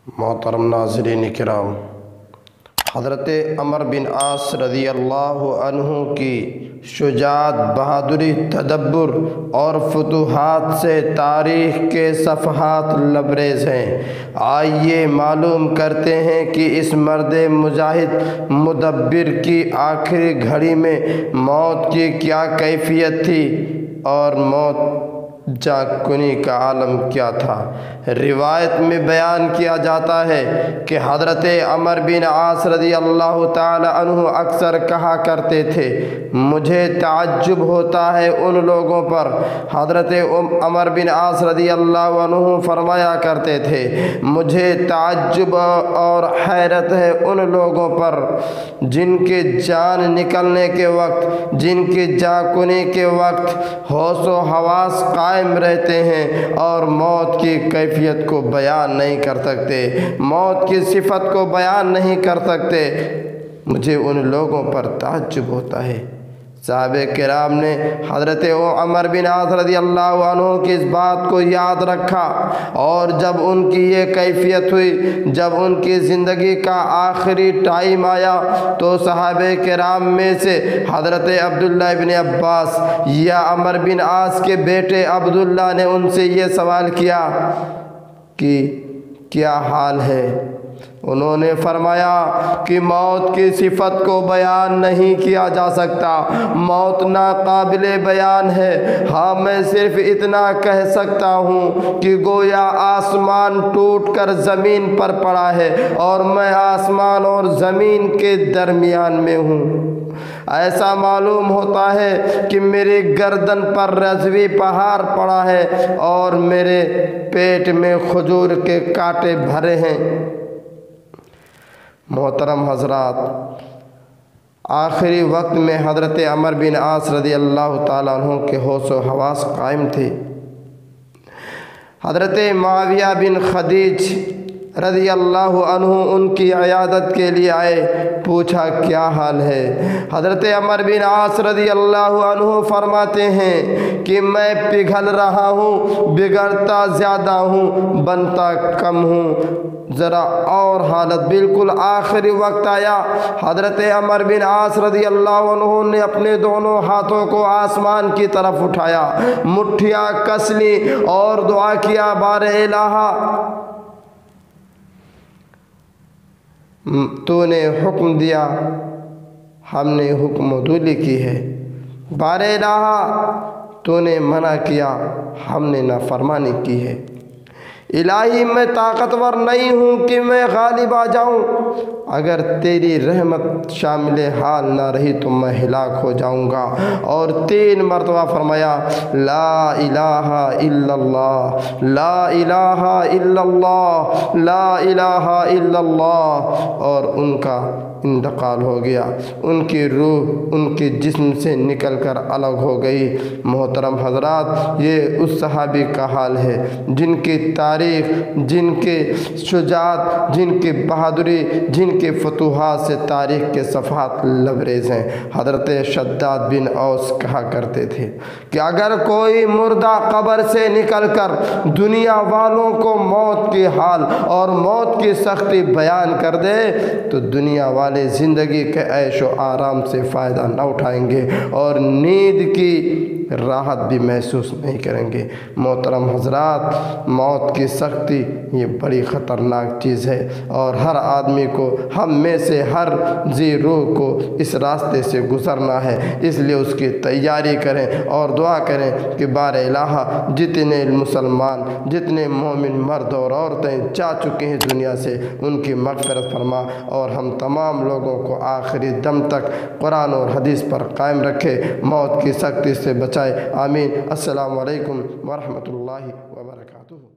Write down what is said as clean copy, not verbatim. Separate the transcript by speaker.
Speaker 1: محترم ناظرین کرام، حضرت عمر بن عاص رضی اللہ عنہ کی شجاعت، بہادری، تدبر اور فتوحات سے تاریخ کے صفحات لبریز ہیں۔ آئیے معلوم کرتے ہیں کہ اس مرد مجاہد مدبر کی آخری گھڑی میں موت کی کیا کیفیت تھی اور موت جاکنی کا عالم کیا تھا۔ روایت میں بیان کیا جاتا ہے کہ حضرت عمر بن عاص رضی اللہ تعالی عنہ اکثر کہا کرتے تھے، مجھے تعجب ہوتا ہے ان لوگوں پر۔ حضرت عمر بن عاص رضی اللہ عنہ فرمایا کرتے تھے، مجھے تعجب اور حیرت ہے ان لوگوں پر جن کے جان نکلنے کے وقت، جن کے جاکنی کے وقت ہوش و حواس قائم رہتے ہیں اور موت کی کیفیت کو بیان نہیں کر سکتے، موت کی صفت کو بیان نہیں کر سکتے۔ مجھے ان لوگوں پر تعجب ہوتا ہے۔ صحابہ کرام نے حضرت عمر بن عاص رضی اللہ عنہ کی اس بات کو یاد رکھا، اور جب ان کی یہ کیفیت ہوئی، جب ان کی زندگی کا آخری ٹائم آیا، تو صحابہ کرام میں سے حضرت عبداللہ بن عباس یا عمر بن عاص کے بیٹے عبداللہ نے ان سے یہ سوال کیا کہ کیا حال ہے؟ انہوں نے فرمایا کہ موت کی صفت کو بیان نہیں کیا جا سکتا، موت ناقابل بیان ہے۔ ہاں، میں صرف اتنا کہہ سکتا ہوں کہ گویا آسمان ٹوٹ کر زمین پر پڑا ہے اور میں آسمان اور زمین کے درمیان میں ہوں۔ ایسا معلوم ہوتا ہے کہ میری گردن پر رضوی پہاڑ پڑا ہے اور میرے پیٹ میں کھجور کے کانٹے بھرے ہیں۔ محترم حضرات، آخری وقت میں حضرت عمر بن عاص رضی اللہ تعالیٰ عنہ کے ہوش و حواس قائم تھے۔ حضرت معاویہ بن خدیج رضی اللہ عنہ ان کی عیادت کے لیے آئے، پوچھا کیا حال ہے؟ حضرت عمر بن عاص رضی اللہ عنہ فرماتے ہیں کہ میں پگھل رہا ہوں، بگڑتا زیادہ ہوں، بنتا کم ہوں، ذرا اور حالت بالکل آخری وقت آیا۔ حضرت عمر بن عاص رضی اللہ عنہ نے اپنے دونوں ہاتھوں کو آسمان کی طرف اٹھایا، مٹھیاں کس لی اور دعا کیا، بار الہا تو نے حکم دیا، ہم نے حکم عدولی کی ہے، بار الہا تو نے منع کیا، ہم نے نافرمانی کی ہے۔ الہی میں طاقتور نہیں ہوں کہ میں غالب آ جاؤں، اگر تیری رحمت شامل حال نہ رہی تو میں ہلاک ہو جاؤں گا۔ اور 3 مرتبہ فرمایا، لا الہ الا اللہ، لا الہ الا اللہ، لا الہ الا اللہ، اور ان کا انتقال ہو گیا، ان کی روح ان کے جسم سے نکل کر الگ ہو گئی۔ محترم حضرات، یہ اس صحابی کا حال ہے جن کی تاریخ، جن کے شجاعت، جن کی بہادری، جن کے فتوحات سے تاریخ کے صفحات لبریز ہیں۔ حضرت شداد بن اوس کہا کرتے تھے کہ اگر کوئی مردہ قبر سے نکل کر دنیا والوں کو موت کی حال اور موت کی سختی بیان کر دے تو دنیا والے زندگی کے عیش و آرام سے فائدہ نہ اٹھائیں گے اور نیند کی راحت بھی محسوس نہیں کریں گے۔ محترم حضرات، موت کی سختی یہ بڑی خطرناک چیز ہے، اور ہر آدمی کو، ہم میں سے ہر ذی روح کو اس راستے سے گزرنا ہے۔ اس لیے اس کی تیاری کریں اور دعا کریں کہ بار الہا جتنے مسلمان، جتنے مومن مرد اور عورتیں جا چکے ہیں دنیا سے، ان کی مغفرت فرما، اور ہم تمام لوگوں کو آخری دم تک قرآن اور حدیث پر قائم رکھے، موت کی سختی سے بچائے۔ آمین۔ السلام علیکم ورحمۃ اللہ وبرکاتہ۔